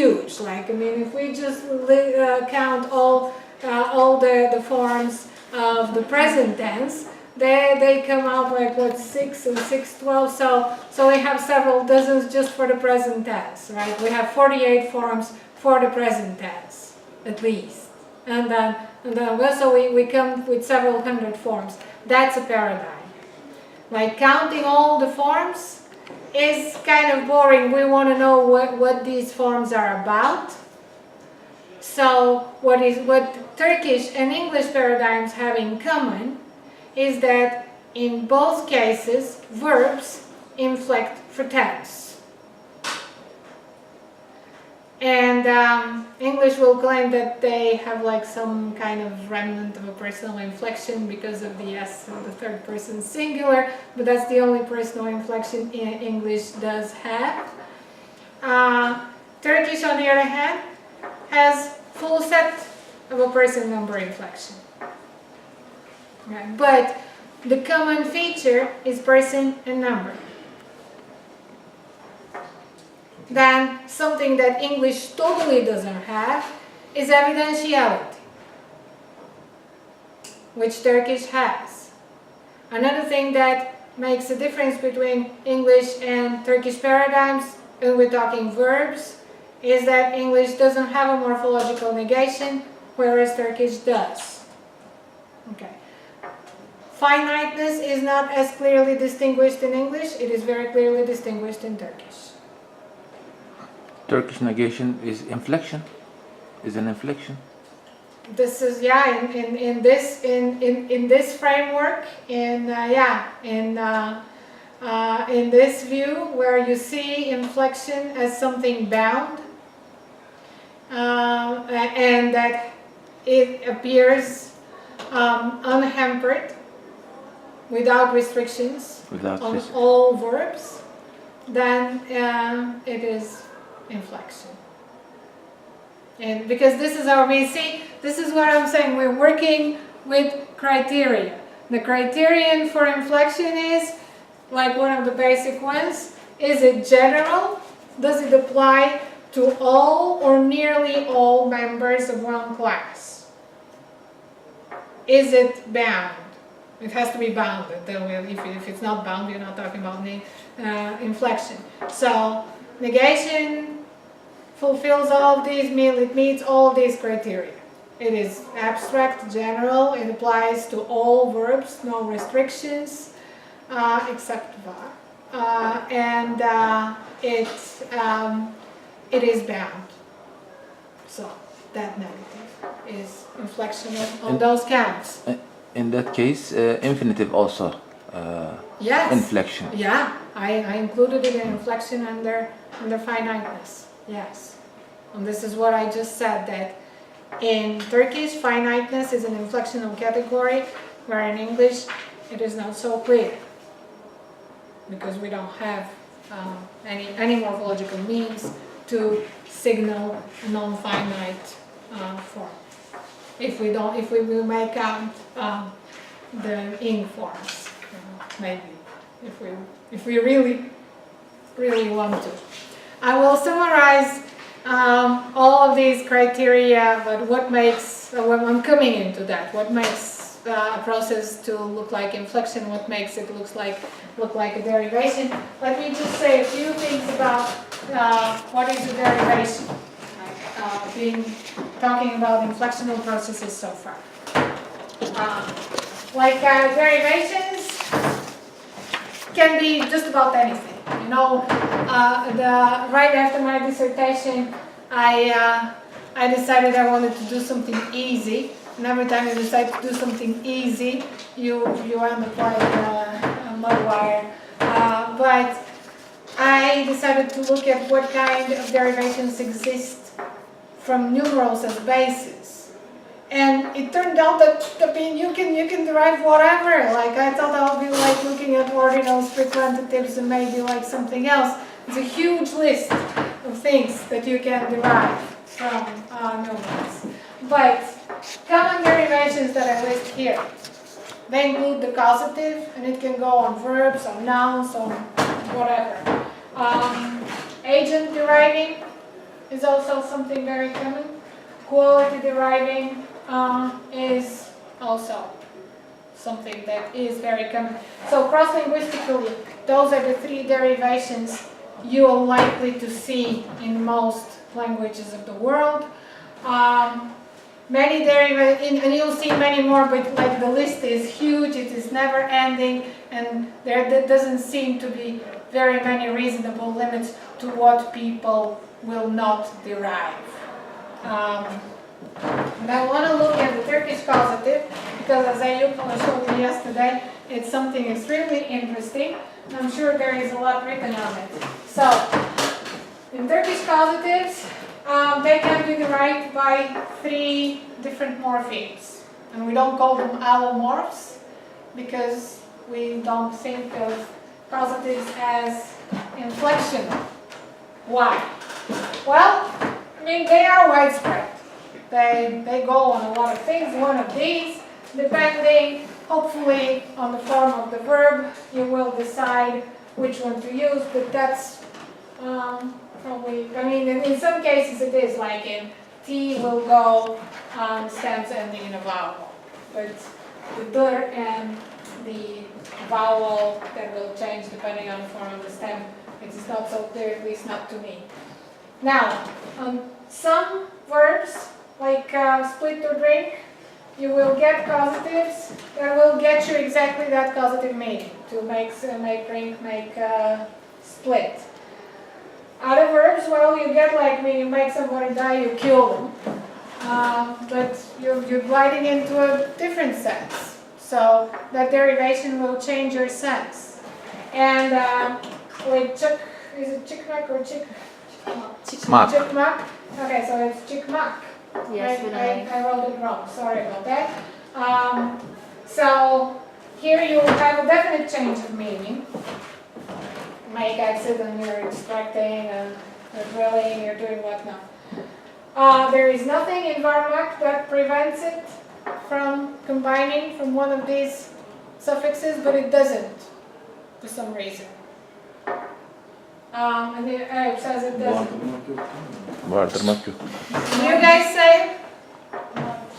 huge. Like, I mean, if we just count all the forms of the present tense, they come out like what, 6 and 6, 12. So we have several dozens just for the present tense, right? We have 48 forms for the present tense, at least. And then so we come with several hundred forms. That's a paradigm. Like counting all the forms is kind of boring. We want to know what these forms are about. So what Turkish and English paradigms have in common is that in both cases verbs inflect for tense. And English will claim that they have like some kind of remnant of a personal inflection because of the S of the third person singular, but that's the only personal inflection English does have. Turkish, on the other hand, has full set of a person number inflection. Right. But the common feature is person and number. Then something that English totally doesn't have is evidentiality, which Turkish has. Another thing that makes a difference between English and Turkish paradigms, when we're talking verbs, is that English doesn't have a morphological negation, whereas Turkish does. Okay. Finiteness is not as clearly distinguished in English, it is very clearly distinguished in Turkish. Turkish negation is inflection, is an inflection. This is, yeah, in this framework, in this view where you see inflection as something bound, and that it appears unhampered, without restrictions on all verbs, then it is inflection. And because this is our see, this is what I'm saying, we're working with criteria. The criterion for inflection is, like one of the basic ones, is it general? Does it apply to all or nearly all members of one class? Is it bound? It has to be bounded. If it's not bound, you're not talking about inflection. So negation fulfills all of these, it meets all of these criteria. It is abstract, general, it applies to all verbs, no restrictions, except var. And it is bound. So that negative is inflection on those counts. In that case, infinitive also yes. inflection. Yeah, I included it in inflection under finiteness. Yes. And this is what I just said, that in Turkish, finiteness is an inflectional category, where in English it is not so clear, because we don't have any morphological means to signal a non-finite form. If we may count the ing forms, maybe, if we really want to. I will summarize all of these criteria, but what makes, when I'm coming into that, what makes a process to look like inflection, what makes it look like a derivation. Let me just say a few things about what is a derivation. Been talking about inflectional processes so far. Derivations can be just about anything. You know, right after my dissertation, I decided I wanted to do something easy. And every time you decide to do something easy, you end up like a mud wire. But I decided to look at what kind of derivations exist from numerals as bases. And it turned out that, I mean, you can derive whatever. Like, I thought I would be like looking at ordinals, frequentatives, and maybe like something else. It's a huge list of things that you can derive from numerals. But common derivations that I list here, they include the causative, and it can go on verbs, on nouns, on whatever. Agent deriving, is also something very common. Quality deriving is also something that is very common. So cross-linguistically, those are the three derivations you are likely to see in most languages of the world. Many derivations, and you'll see many more, but like the list is huge, it is never ending, and there doesn't seem to be very many reasonable limits to what people will not derive. And I want to look at the Turkish causative, because as I showed you yesterday, it's something extremely interesting, and I'm sure there is a lot written on it. So, in Turkish causatives, they can be derived by three different morphemes. And we don't call them allomorphs, because we don't think of causatives as inflectional. Why? Well, I mean, they are widespread. They go on a lot of things. One of these, depending, hopefully, on the form of the verb, you will decide which one to use, but that's probably, I mean, in some cases it is, like in T will go on stems ending in a vowel, but the der and the vowel that will change depending on the form of the stem, it is not so clear, at least not to me. Now, some verbs, like split or drink, you will get causatives that will get you exactly that causative meaning, to make drink, make split. Other verbs, well, you get like when you make somebody die, you kill them. But you're gliding into a different sense. So that derivation will change your sense. And with chuk, is it chikmak or chik? Chikmak. Chikmak. Okay, so it's chikmak. Yes, I wrote it wrong. Sorry about that. So here you have a definite change of meaning. Make exit and you're extracting and you're drilling, you're doing whatnot. There is nothing in Varmak that prevents it from combining from one of these suffixes, but it doesn't for some reason. And it says it doesn't. Vardırmak yok. Do you guys say?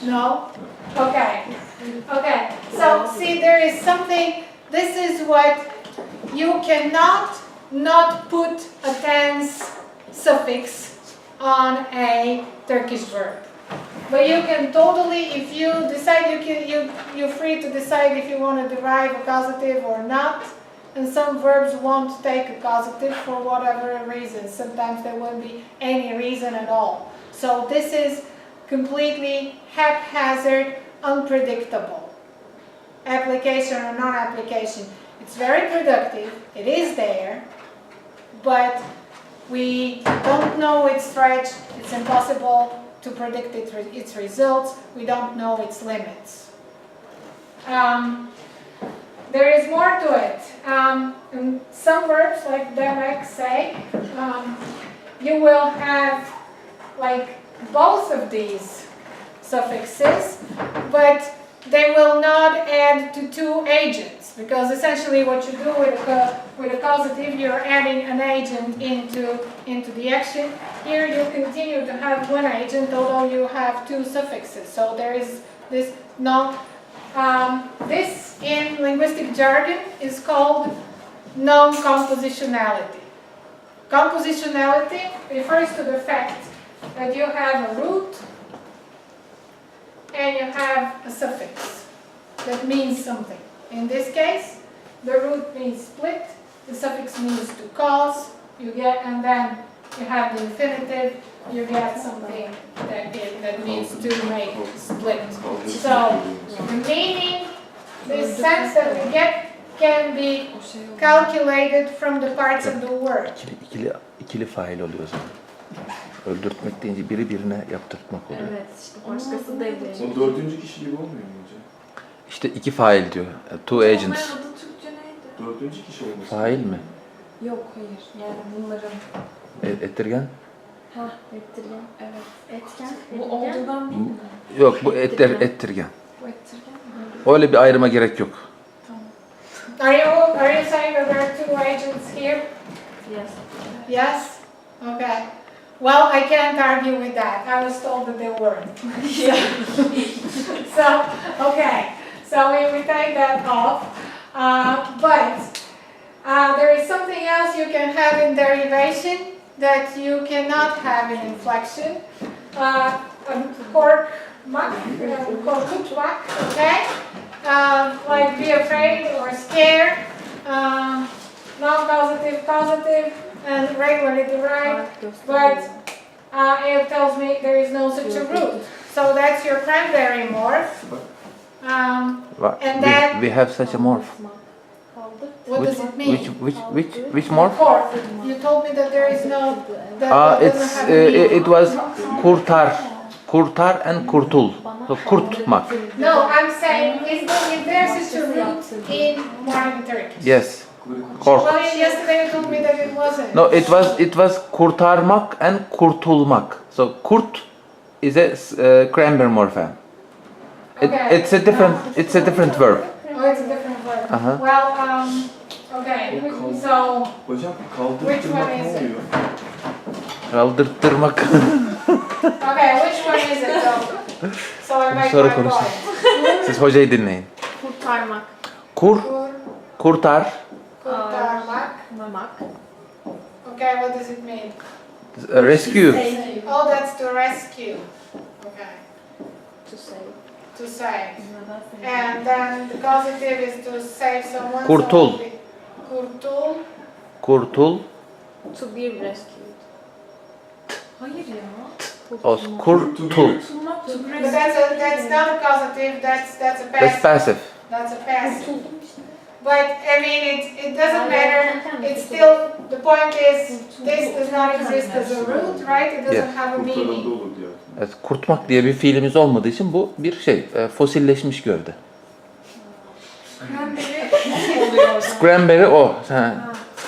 No? Okay. Okay. So see, there is something, this is what you cannot not put a tense suffix on a Turkish verb. But you can totally, if you decide, you're free to decide if you want to derive a causative or not. And some verbs won't take a causative for whatever reason. Sometimes there won't be any reason at all. So this is completely haphazard, unpredictable. Application or non-application. It's very productive, it is there, but we don't know its stretch, it's impossible to predict its results, we don't know its limits. There is more to it. In some verbs, like demek, say, you will have like both of these suffixes, but they will not add to two agents, because essentially what you do with a causative, you're adding an agent into the action. Here you continue to have one agent, although you have two suffixes. So there is this this in linguistic jargon is called non-compositionality. Compositionality refers to the fact that you have a root and you have a suffix that means something. In this case, the root means split, the suffix means to cause, and then you have the infinitive, you get something that means to make split. So the meaning, the sense that we get can be calculated from the parts of the word. İkili fail oluyor o zaman. Öldürtmek deyince biri birine yaptırtmak oluyor. Evet, işte başkası devreye. Son dördüncü kişi gibi olmuyor mu hocam? İşte iki fail diyor. Two agents. Olmayan adı Türkçe neydi? Dördüncü kişi olması. Fail mi? Yok, hayır. Yani bunların... Ettirgen? Ha, ettirgen. Evet. Etken. Bu olduğundan değil mi? Yok, bu ettirgen. Bu ettirgen. Öyle bir ayrıma gerek yok. Are you saying that there are two agents here? Yes. Yes? Okay. Well, I can't argue with that. I was told that they weren't. So, okay. So we take that off. But there is something else you can have in derivation that you cannot have in inflection. Cork muck, okay? Like be afraid or scared. Non-causative, causative, and regularly derived. But it tells me there is no such a root. So that's your cranberry morph. And then We have such a morph. what does it mean? Which morph? Cork. You told me that there is no. That It's doesn't have a meaning. it was kurtar and kurtul. So kurtmak. No, I'm saying is there such a root in modern Turkish? Yes. Kork. Well, yesterday you told me that it wasn't. No, it was kurtarmak and kurtulmak. So kurt is a cranberry morphem. Okay. It's a different verb. Oh, it's a different word. Uh-huh. Well, okay. So Hocam Which one kaldırtmak is ne it? oluyor? Kaldırttırmak. okay, which one is it though? So I make Sonra my konuşuruz. point. Siz hocayı dinleyin. Kurtarmak. Kurtar. Kurtarmak. Mak. Okay, what does it mean? Rescue. Oh, that's to rescue. Okay, To save. to save. And then the causative is to save someone. Kurtul. So kurtul. Kurtul. To be rescued. Hayır ya. Kurtul. But that's not a causative. That's a That's passive. passive. That's a passive. But I mean, it doesn't matter. It's still the point is this does not exist as a root, right? It doesn't Yeah. have a Kurtarıldı meaning. olur diyor. Evet, kurtmak diye bir fiilimiz olmadığı için bu bir fosilleşmiş gövde. Cranberry o. Ha.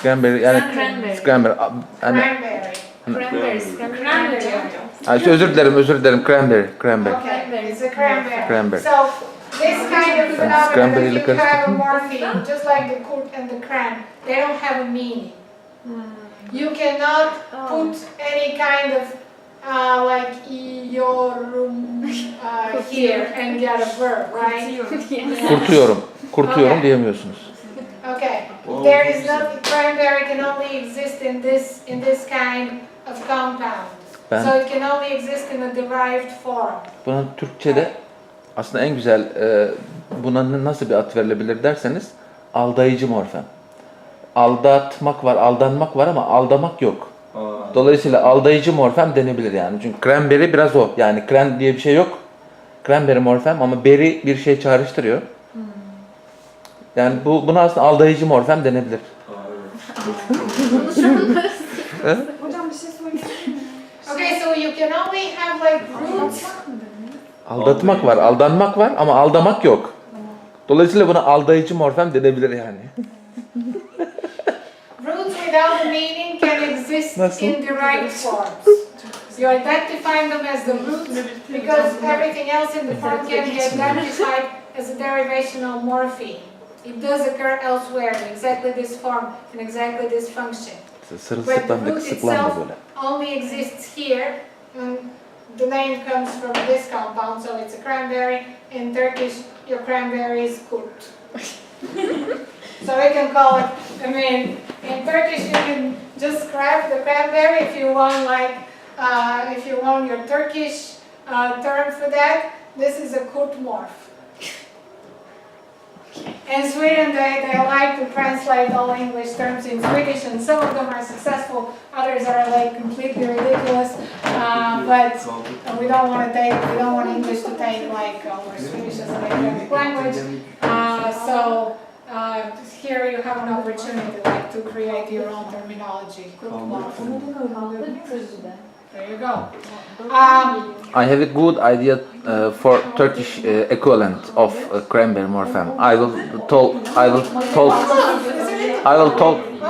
Cranberry yani Cranberry. cranberry. Yani, Cranberry. Cranberry. ha, işte özür dilerim cranberry. Okay, it's a cranberry. Cranberry. So this kind of phenomenon, cranberry if you liquor. have a morpheme, just like the kurt and the cran, they don't have a meaning. You cannot put any kind of like yorum here and get a verb, right? Kurtuyorum Okay. diyemiyorsunuz. Okay. There is no cranberry can only exist in this kind of compound. So it can only exist in a derived form. Bunun Türkçe'de aslında en güzel buna nasıl bir ad verilebilir derseniz aldayıcı morfem. Aldatmak var, aldanmak var ama aldamak yok. Dolayısıyla aldayıcı morfem denebilir yani. Çünkü cranberry biraz o. Yani cran diye bir şey yok. Cranberry morfem ama berry bir şey çağrıştırıyor. Yani buna aslında aldayıcı morfem denebilir. Hocam bir şey söyleyebilir miyim? Okay, so you can only have like roots. Aldatmak var, aldanmak var ama aldamak yok. Dolayısıyla buna aldayıcı morfem denebilir yani. Roots without a meaning can exist Nasıl? in derived forms. You identify them as the roots because everything else in the form can be identified as a derivational morpheme. It does occur elsewhere in exactly this form and exactly this function. But the Sırılsıklam da root kısıklam da itself böyle. only exists here. And the name comes from this compound, so it's a cranberry. In Turkish, your cranberry is kurt. So we can call it, I mean, in Turkish you can just grab the cranberry if you want, like, if you want your Turkish term for that. This is a kurt morph. In Sweden, they like to translate all English terms in Swedish, and some of them are successful. Others are like completely ridiculous. But we don't want English to take like our Swedish as an academic language. So here you have an opportunity like to create your own terminology. There you go. I have a good idea for Turkish equivalent of cranberry morphem. I will talk.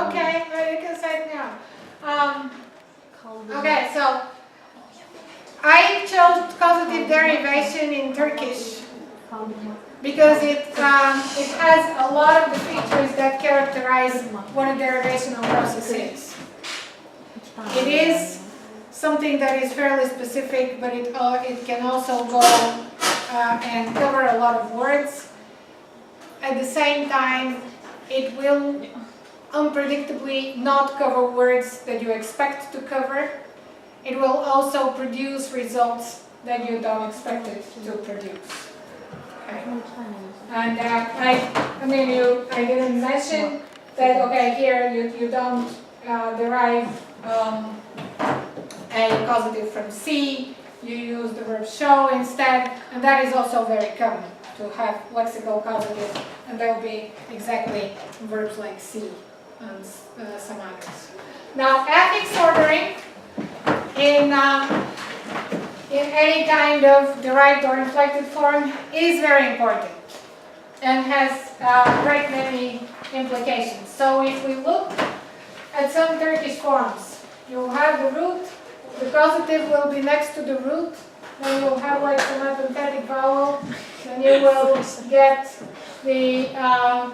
Okay, well, you can say it now. Okay, so I chose causative derivation in Turkish because it has a lot of the features that characterize what a derivational process is. It is something that is fairly specific, but it can also go and cover a lot of words. At the same time, it will unpredictably not cover words that you expect to cover. It will also produce results that you don't expect it to produce. Okay. And I didn't mention that, okay, here you don't derive a causative from C, you use the verb show instead, and that is also very common to have lexical causative, and that will be exactly verbs like see and some others. Now, affix ordering in any kind of derived or inflected form is very important and has a great many implications. So if we look at some Turkish forms, you'll have the root, the causative will be next to the root, then you'll have like some epenthetic vowel, then you will get the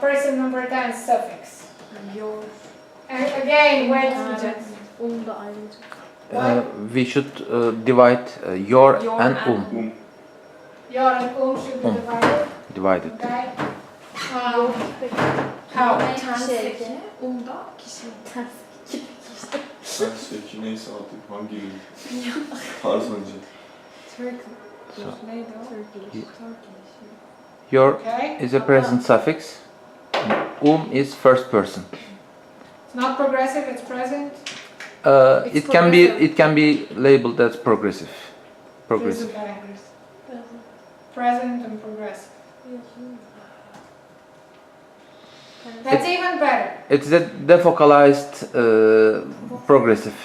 person number tense suffix. And again, when We should divide your and your and should be divided. divided. Okay. How? Tense Umda kişi. Ters peki neyse artık hangi gün? Tarz önce. Neydi o? Your Okay. is a present suffix. Is first person. It's not progressive, it's present. It's It can be labeled as progressive. Progressive. Okay. Present and progressive. That's even better. It's a defocalized progressive.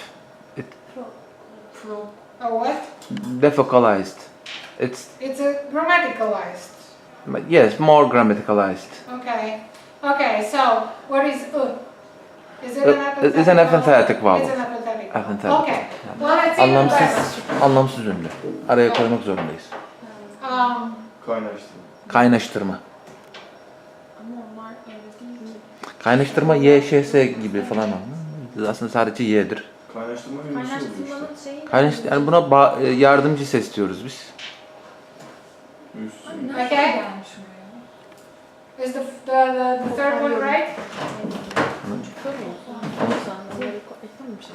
Oh, what? Defocalized. It's a grammaticalized. Yes, more grammaticalized. Okay. Okay, so what is Is it an epenthetic It's an epenthetic vowel. It's an epenthetic vowel. Epenthetic. Okay. Well, it's even better. Anlamsız ünlü. Araya koymak zorundayız. Kaynaştırma. Kaynaştırma. Ama onlar öyle değil mi? Kaynaştırma YŞS gibi falan ama aslında sadece Y'dir. Kaynaştırma bir şey oluyor işte. Kaynaştırmanın şeyi Yani buna yardımcı ses diyoruz biz. Üst. Nereden Okay. gelmiş oraya? Is the third one right?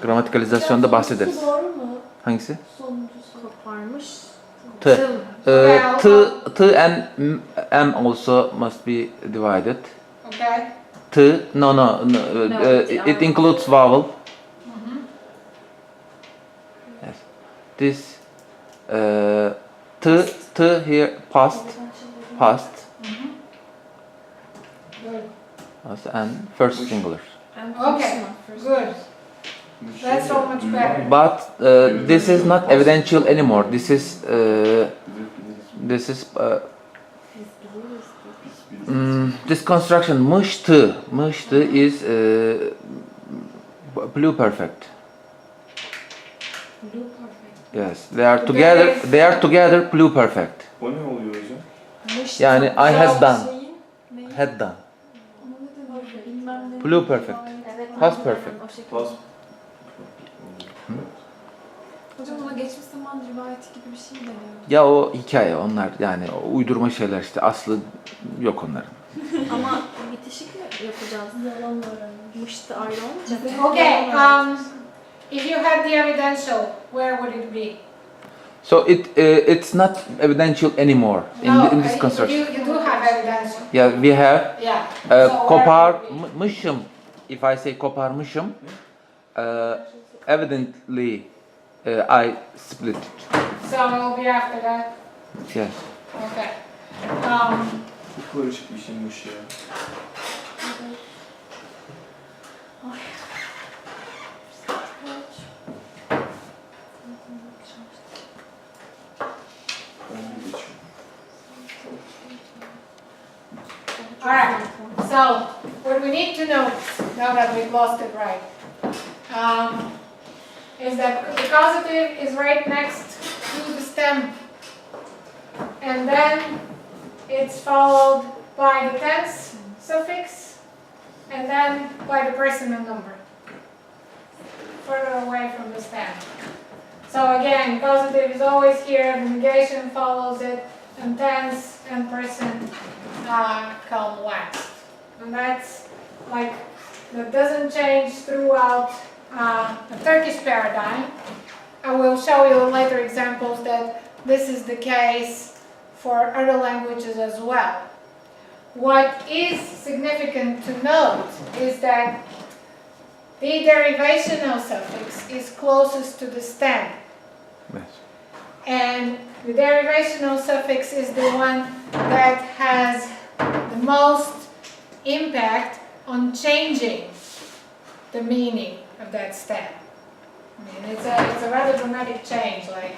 Gramatikalizasyonda bahsederiz. Doğru mu? Hangisi? Sonuncusu. Koparmış. T. Okay, T and M also must be divided. Okay. T, no, it includes vowel. Yes. This T here past, Good. and first singular. Okay. Good. That's so much better. But this is not evidential anymore. This construction mıştı is pluperfect. Yes, they are together. They are together pluperfect. O ne oluyor hocam? Yani I had done, Şeyin neyi? had done. Ama ne demek? Bilmem ne. Pluperfect. Evet. Past perfect. O şekilde. Pas. Hocam ona geçmiş zaman rivayeti gibi bir şey deniyor. Ya o hikaye onlar yani o uydurma şeyler işte aslı yok onların. Ama bitişik mi yapacağız? Yalan öğrenmişti ayrı olmayacak. Okay. If you had the evidential, where would it be? So it's not evidential anymore in this construction. You do have evidential. Yeah, we have Yeah. So where would it be? koparmışım. If I say koparmışım, evidently I split it. So it will be after that. Yes. Okay. Bu karışık bir şeymiş ya. Alright, so what we need to know, now that we've lost it right, is that the causative is right next to the stem. And then it's followed by the tense suffix, and then by the person and number, further away from the stem. So again, causative is always here, the negation follows it, and tense and present come last. And that's like, that doesn't change throughout the Turkish paradigm. I will show you in later examples that this is the case for other languages as well. What is significant to note is that the derivational suffix is closest to the stem. Evet. And the derivational suffix is the one that has the most impact on changing the meaning of that stem. I mean, it's a rather dramatic change, like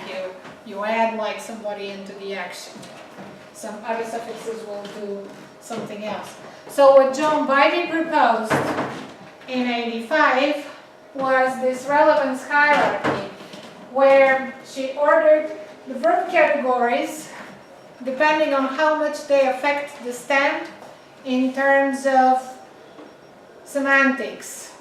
you add like somebody into the action. Some other suffixes will do something else. So what John Beide proposed in 85 was this relevance hierarchy, where she ordered the verb categories depending on how much they affect the stem in terms of semantics.